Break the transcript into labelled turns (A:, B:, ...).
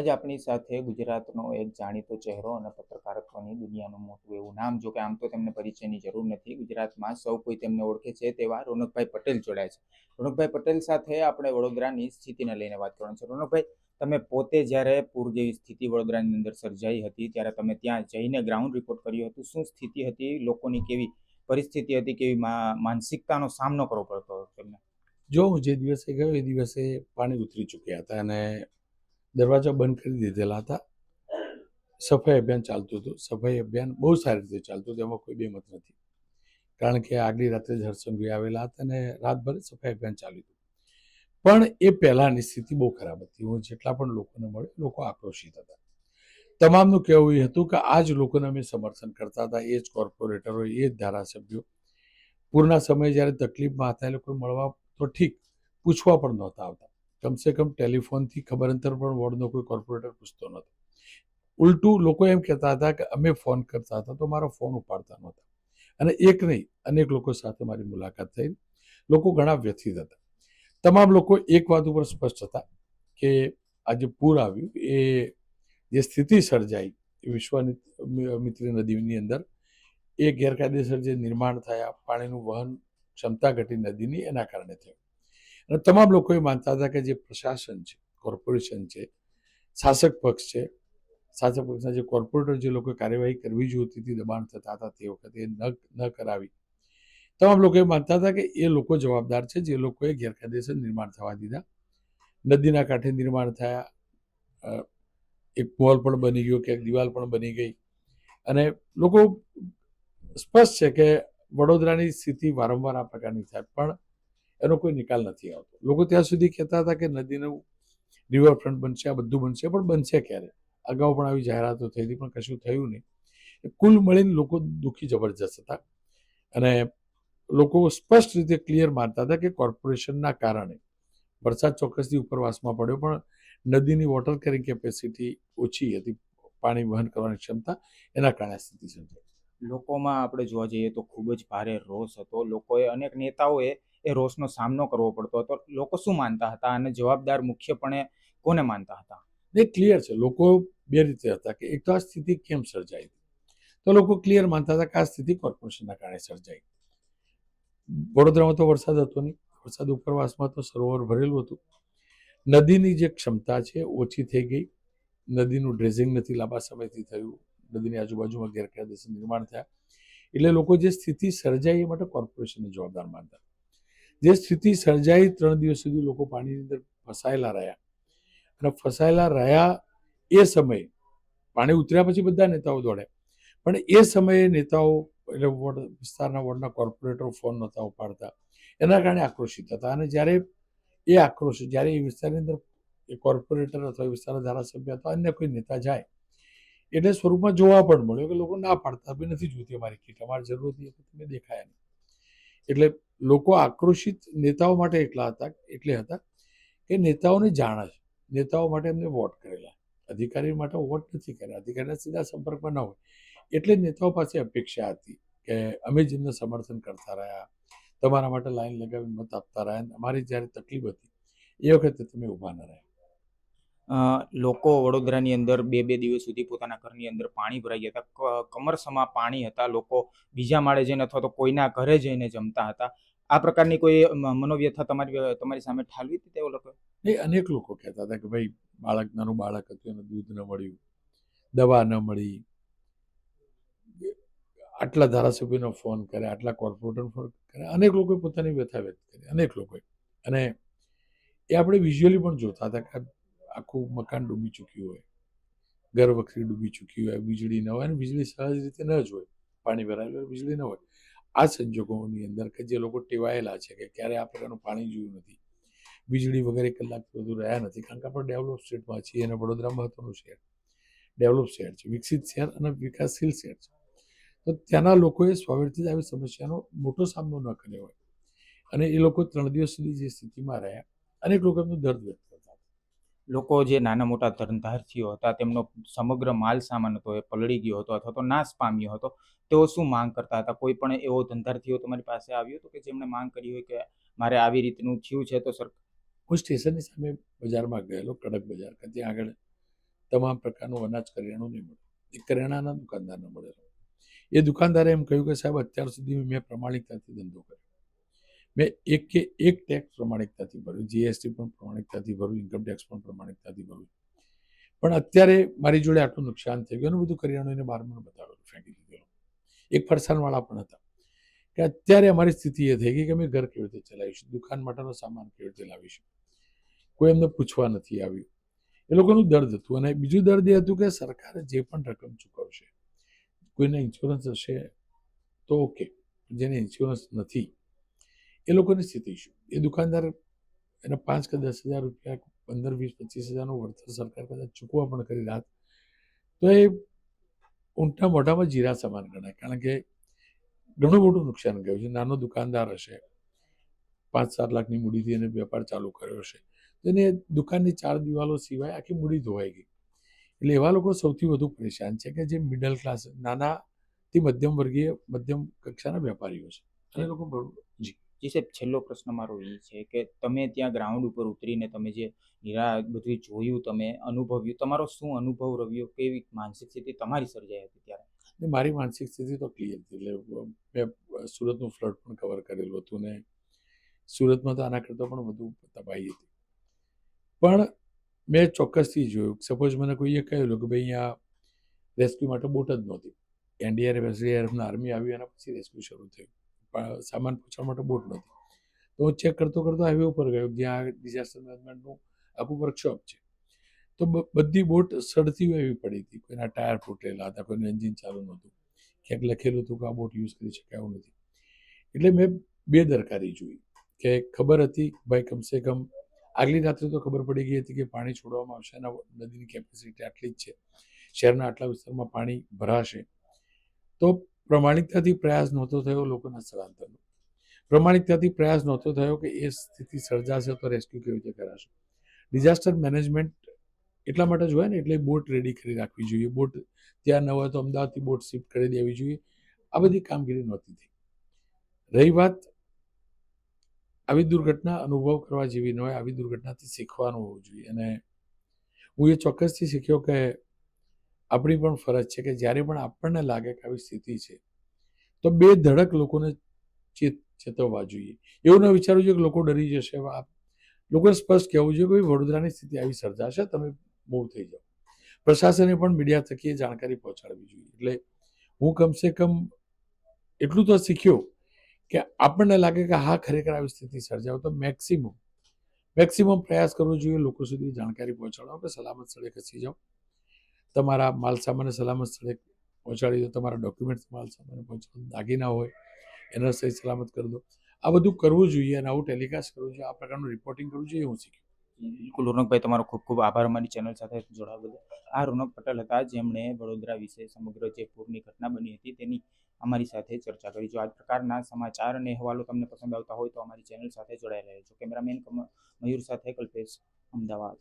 A: આજે આપણી સાથે ગુજરાતનો એક જાણીતો ચહેરો અને પત્રકારત્વની દુનિયાનું મોટું એવું નામ, જો કે આમ તો તેમને પરિચયની જરૂર નથી. ગુજરાતમાં સૌ કોઈ તેમને ઓળખે છે તેવા રોનકભાઈ પટેલ જોડાય છે. રોનકભાઈ પટેલ સાથે આપણે વડોદરાની સ્થિતિને લઈને વાત કરવાની છે. રોનકભાઈ, તમે પોતે જ્યારે પૂર જેવી સ્થિતિ વડોદરાની અંદર સર્જાઈ હતી ત્યારે તમે ત્યાં જઈને ગ્રાઉન્ડ રિપોર્ટ કર્યું હતું. શું સ્થિતિ હતી લોકોની, કેવી પરિસ્થિતિ હતી, કેવી માનસિકતાનો સામનો કરવો પડતો હતો તેમને?
B: જો હું જે દિવસે ગયો એ દિવસે પાણી ઉતરી ચૂક્યા હતા અને દરવાજા બંધ કરી દીધેલા હતા. સફાઈ અભિયાન ચાલતું હતું. સફાઈ અભિયાન બહુ સારી રીતે ચાલતું હતું, એમાં કોઈ બેમત નથી. કારણ કે આગલી રાત્રે જ હરસંઘવી આવેલા હતા અને રાતભર સફાઈ અભિયાન ચાલ્યું હતું. પણ એ પહેલાંની સ્થિતિ બહુ ખરાબ હતી. હું જેટલા પણ લોકોને મળ્યો, લોકો આક્રોશિત હતા. તમામનું કહેવું એ હતું કે આ જ લોકોને અમે સમર્થન કરતા હતા, એ જ કોર્પોરેટરો, એ જ ધારાસભ્યો. પૂરના સમયે જ્યારે તકલીફમાં હતા એ લોકો મળવા તો ઠીક, પૂછવા પણ નહોતા આવતા. કમસે કમ ટેલિફોનથી ખબર અંતર પણ વોર્ડનો કોઈ કોર્પોરેટર પૂછતો નહોતો. ઉલટું લોકો એમ કહેતા હતા કે અમે ફોન કરતા હતા તો મારો ફોન ઉપાડતા નહોતા. અને એક નહીં, અનેક લોકો સાથે મારી મુલાકાત થઈ. લોકો ઘણા વ્યથિત હતા. તમામ લોકો એક વાત ઉપર સ્પષ્ટ હતા કે આ જે પૂર આવ્યું, એ જે સ્થિતિ સર્જાઈ વિશ્વામિત્રી નદીની અંદર, એ ગેરકાયદેસર જે નિર્માણ થયા, પાણીનું વહન ક્ષમતા ઘટી નદીની, એના કારણે થયું. અને તમામ લોકો એ માનતા હતા કે જે પ્રશાસન છે, કોર્પોરેશન છે, શાસક પક્ષ છે, શાસક પક્ષના જે કોર્પોરેટર, જે લોકો કાર્યવાહી કરવી જોઈતી હતી, દબાણ થતા હતા તે વખતે ન કરાવી. તમામ લોકો એ માનતા હતા કે એ લોકો જવાબદાર છે, જે લોકોએ ગેરકાયદેસર નિર્માણ થવા દીધા. નદીના કાંઠે નિર્માણ થયા, એક મોલ પણ બની ગયો, ક્યાંક દિવાલ પણ બની ગઈ. અને લોકો સ્પષ્ટ છે કે વડોદરાની સ્થિતિ વારંવાર આ પ્રકારની થાય, પણ એનો કોઈ નિકાલ નથી આવતો. લોકો ત્યાં સુધી કહેતા હતા કે નદીનું રિવરફ્રન્ટ બનશે, આ બધું બનશે, પણ બનશે ક્યારે? અગાઉ પણ આવી જાહેરાતો થઈ હતી, પણ કશું થયું નહીં. કુલ મળીને લોકો દુઃખી જબરજસ્ત હતા. અને લોકો સ્પષ્ટ રીતે ક્લિયર માનતા હતા કે કોર્પોરેશનના કારણે વરસાદ ચોક્કસથી ઉપરવાસમાં પડ્યો, પણ નદીની વોટર કેરિંગ કેપેસિટી ઓછી હતી, પાણી વહન કરવાની ક્ષમતા, એના કારણે સ્થિતિ સર્જાઈ.
A: લોકોમાં આપણે જોવા જઈએ તો ખૂબ જ ભારે રોષ હતો. લોકોએ, અનેક નેતાઓએ એ રોષનો સામનો કરવો પડતો હતો. લોકો શું માનતા હતા અને જવાબદાર મુખ્યપણે કોને માનતા હતા?
B: એ ક્લિયર છે. લોકો બે રીતે હતા કે એક તો આ સ્થિતિ કેમ સર્જાઈ, તો લોકો ક્લિયર માનતા હતા કે આ સ્થિતિ કોર્પોરેશનના કારણે સર્જાઈ. વડોદરામાં તો વરસાદ હતો નહીં. વરસાદ ઉપરવાસમાં તો સરોવર ભરેલું હતું. નદીની જે ક્ષમતા છે ઓછી થઈ ગઈ. નદીનું ડ્રેઝિંગ નથી લાંબા સમયથી થયું. નદીની આજુબાજુમાં ગેરકાયદેસર નિર્માણ થયા. એટલે લોકો જે સ્થિતિ સર્જાઈ એ માટે કોર્પોરેશનને જવાબદાર માનતા. જે સ્થિતિ સર્જાઈ, 3 દિવસ સુધી લોકો પાણીની અંદર ફસાયેલા રહ્યા. અને ફસાયેલા રહ્યા એ સમયે, પાણી ઉતર્યા પછી બધા નેતાઓ દોડ્યા, પણ એ સમયે નેતાઓ, એટલે વિસ્તારના વોર્ડના કોર્પોરેટરો ફોન નહોતા ઉપાડતા. એના કારણે આક્રોશિત હતા. અને જ્યારે એ વિસ્તારની અંદર એ કોર્પોરેટર અથવા વિસ્તારના ધારાસભ્ય અથવા અન્ય કોઈ નેતા જાય, એટલે સ્વરૂપમાં જોવા પણ મળ્યો કે લોકો ના પાડતા, ભાઈ નથી જોઈતી અમારી કીટ, અમારી જરૂર નથી, તમે દેખાયા નહીં. એટલે લોકો આક્રોશિત નેતાઓ માટે એટલે હતા કે નેતાઓને જાણ છે, નેતાઓ માટે એમને વોટ કરેલા, અધિકારી માટે વોટ નથી કર્યા, અધિકારીના સીધા સંપર્કમાં ન હોય. એટલે નેતાઓ પાસે અપેક્ષા હતી કે અમે જેમને સમર્થન કરતા રહ્યા, તમારા માટે લાઈન લગાવીને મત આપતા રહ્યા, અમારી જ્યારે તકલીફ હતી એ વખતે તમે ઊભા ન રહ્યા.
A: લોકો વડોદરાની અંદર બે બે દિવસ સુધી પોતાના ઘરની અંદર પાણી ભરાઈ ગયા હતા. કમરસમાં પાણી હતા. લોકો બીજા માળે જઈને અથવા તો કોઈના ઘરે જઈને જમતા હતા. આ પ્રકારની કોઈ મનોવ્યથા તમારી સામે ઠાલવી હતી તેઓ લોકો?
B: એ અનેક લોકો કહેતા હતા કે ભાઈ, નાનું બાળક હતું, એને દૂધ ન મળ્યું, દવા ન મળી, આટલા ધારાસભ્યોનો ફોન કર્યા, આટલા કોર્પોરેટર ફોન કર્યા, અનેક લોકોએ પોતાની વ્યથા વ્યક્ત કરી, અનેક લોકોએ. અને એ આપણે વિઝ્યુઅલી પણ જોતા હતા કે આખું મકાન ડૂબી ચૂક્યું હોય, ઘર વખરી ડૂબી ચૂકી હોય, વીજળી ન હોય, અને વીજળી સહજ રીતે ન જ હોય, પાણી ભરાયેલું વીજળી ન હોય. આ સંજોગોની અંદર કે જે લોકો ટેવાયેલા છે કે ક્યારે આ પ્રકારનું પાણી જોયું નથી, વીજળી વગર 1 કલાક વધુ રહ્યા નથી, કારણ કે આપણે ડેવલપ સ્ટેટમાં છીએ અને વડોદરા મહત્વનું શહેર, ડેવલપ શહેર છે, વિકસિત શહેર અને વિકાસશીલ શહેર છે. તો ત્યાંના લોકોએ સ્વાભાવિકથી જ આવી સમસ્યાનો મોટો સામનો ન કર્યો હોય. અને એ લોકો 3 દિવસ સુધી જે સ્થિતિમાં રહ્યા, અનેક લોકો એમનું દર્દ વ્યક્ત કરતા.
A: લોકો જે નાના મોટા ધંધાર્થીઓ હતા, તેમનો સમગ્ર માલ સામાન હતો એ પલળી ગયો હતો અથવા તો નાશ પામ્યો હતો. તેઓ શું માંગ કરતા હતા? કોઈ પણ એવો ધંધાર્થીઓ તમારી પાસે આવ્યો હતો કે જેમણે માંગ કરી હોય કે મારે આવી રીતનું થયું છે તો સર?
B: હું સ્ટેશનની સામે બજારમાં ગયેલો, કડક બજાર, કે ત્યાં આગળ તમામ પ્રકારનું અનાજ કરિયાણું નહીં મળે. એ કરિયાણાના દુકાનદારને મળે. એ દુકાનદારે એમ કહ્યું કે સાહેબ અત્યાર સુધી મેં પ્રમાણિકતાથી ધંધો કર્યો, મેં એક ટેક્સ પ્રમાણિકતાથી ભર્યું, જીએસટી પણ પ્રમાણિકતાથી ભર્યું, ઇન્કમ ટેક્સ પણ પ્રમાણિકતાથી ભર્યું, પણ અત્યારે મારી જોડે આટલું નુકસાન થઈ ગયું. બધું કરિયાણું એને બહાર મને બતાવેલું, ફેંકી દીધેલું. એક ફરસાણવાળા પણ હતા કે અત્યારે અમારી સ્થિતિ એ થઈ ગઈ કે અમે ઘર કેવી રીતે ચલાવીશું, દુકાન માટેનો સામાન કેવી રીતે લાવીશું, કોઈ એમને પૂછવા નથી આવ્યું. એ લોકોનું દર્દ હતું. અને બીજું દર્દ એ હતું કે સરકારે જે પણ રકમ ચૂકવશે, કોઈને ઇન્સ્યોરન્સ હશે તો ઓકે, જેને ઇન્સ્યોરન્સ નથી એ લોકોની સ્થિતિ શું? એ દુકાનદાર એને 5 કે 10,000 રૂપિયા, 15, 20, 25,000નું વળતર સરકાર કદાચ ચૂકવા પણ કરી રાત, તો એ ઊંટના મોઢામાં જીરા સમાન ગણાય. કારણ કે ઘણું મોટું નુકસાન ગયું છે. નાનો દુકાનદાર હશે, 5-7 લાખની મૂડીથી એને વેપાર ચાલુ કર્યો છે, એને દુકાનની 4 દિવાલો સિવાય આખી મૂડી ધોવાઈ ગઈ. એટલે એવા લોકો સૌથી વધુ પરેશાન છે કે જે મિડલ ક્લાસ, નાનાથી મધ્યમ વર્ગીય, મધ્યમ કક્ષાના વેપારીઓ છે. અને લોકો
A: જી સાહેબ, છેલ્લો પ્રશ્ન મારો એ છે કે તમે ત્યાં ગ્રાઉન્ડ ઉપર ઉતરીને તમે જે બધું જોયું, તમે અનુભવ્યું, તમારો શું અનુભવ રહ્યો, કેવી માનસિક સ્થિતિ તમારી સર્જાઈ હતી ત્યારે?
B: મારી માનસિક સ્થિતિ તો ક્લિયર હતી. એટલે મેં સુરતનું ફ્લડ પણ કવર કરેલું હતું ને સુરતમાં તો આના કરતાં પણ વધુ તબાહી હતી. પણ મેં ચોક્કસથી જોયું. સપોઝ મને કોઈએ કહેલું કે ભાઈ અહીંયા રેસ્ક્યુ માટે બોટ જ નહોતી, એનડીઆરએફ, એસડીઆરએફના આર્મી આવ્યું એના પછી રેસ્ક્યુ શરૂ થયું, પણ સામાન પહોંચાડવા માટે બોટ નહોતી. તો હું ચેક કરતો હાઈવે ઉપર ગયો, જ્યાં ડિઝાસ્ટર મેનેજમેન્ટનું આખું વર્કશોપ છે. તો બધી બોટ સડતી એવી પડી હતી. કોઈના ટાયર ફૂટેલા હતા, કોઈનું એન્જિન ચાલુ નહોતું, ક્યાંક લખેલું હતું કે આ બોટ યુઝ કરી શકાય એવું નથી. એટલે મેં બેદરકારી જોઈ કે ખબર હતી ભાઈ, કમસે કમ આગલી રાત્રે તો ખબર પડી ગઈ હતી કે પાણી છોડવામાં આવશે અને નદીની કેપેસિટી આટલી જ છે, શહેરના આટલા વિસ્તારમાં પાણી ભરાશે. તો પ્રમાણિકતાથી પ્રયાસ નહોતો થયો લોકોના સ્થળાંતરનો. પ્રમાણિકતાથી પ્રયાસ નહોતો થયો કે એ સ્થિતિ સર્જાશે તો રેસ્ક્યુ કેવી રીતે કરાશે. ડિઝાસ્ટર મેનેજમેન્ટ એટલા માટે જ હોય ને, એટલે બોટ રેડી કરી રાખવી જોઈએ. બોટ ત્યાં ન હોય તો અમદાવાદથી બોટ શિફ્ટ કરી દેવી જોઈએ. આ બધી કામગીરી નહોતી થઈ. રહી વાત, આવી દુર્ઘટના અનુભવ કરવા જેવી ન હોય, આવી દુર્ઘટનાથી શીખવાનું હોવું જોઈએ. અને હું એ ચોક્કસથી શીખ્યો કે આપણી પણ ફરજ છે કે જ્યારે પણ આપણને લાગે કે આવી સ્થિતિ છે તો બે ધડક લોકોને ચેતવવા જોઈએ. એવું ન વિચારવું જોઈએ કે લોકો ડરી જશે. લોકોને સ્પષ્ટ કહેવું જોઈએ કે ભાઈ વડોદરાની સ્થિતિ આવી સર્જાશે, તમે મૂવ થઈ જાઓ. પ્રશાસને પણ મીડિયા થકી જાણકારી પહોંચાડવી જોઈએ. એટલે હું કમસે કમ એટલું તો શીખ્યો કે આપણને લાગે કે હા ખરેખર આવી સ્થિતિ સર્જાવ તો મેક્સિમમ પ્રયાસ કરવો જોઈએ લોકો સુધી જાણકારી પહોંચાડવા કે સલામત સ્થળે ખસી જાઓ, તમારા માલ સામાન સલામત સ્થળે પહોંચાડી દો, તમારા ડોક્યુમેન્ટ્સ માલ સામાન પહોંચાડો, દાગીના હોય એને સહી સલામત કરી દો. આ બધું કરવું જોઈએ અને આવું ટેલિકાસ્ટ કરવું જોઈએ, આ પ્રકારનું રિપોર્ટિંગ કરવું જોઈએ, હું શીખ્યો.
A: બિલકુલ રોનકભાઈ, તમારો ખૂબ ખૂબ આભાર અમારી ચેનલ સાથે જોડાવા બદલ. આ રોનક પટેલ હતા, જેમણે વડોદરા વિશે સમગ્ર જે પૂરની ઘટના બની હતી તેની અમારી સાથે ચર્ચા કરી. જો આ પ્રકારના સમાચાર અને અહેવાલો તમને પસંદ આવતા હોય તો અમારી ચેનલ સાથે જોડાયેલા રહેજો. કેમેરામેન મયુર સાથે કલ્પેશ, અમદાવાદ.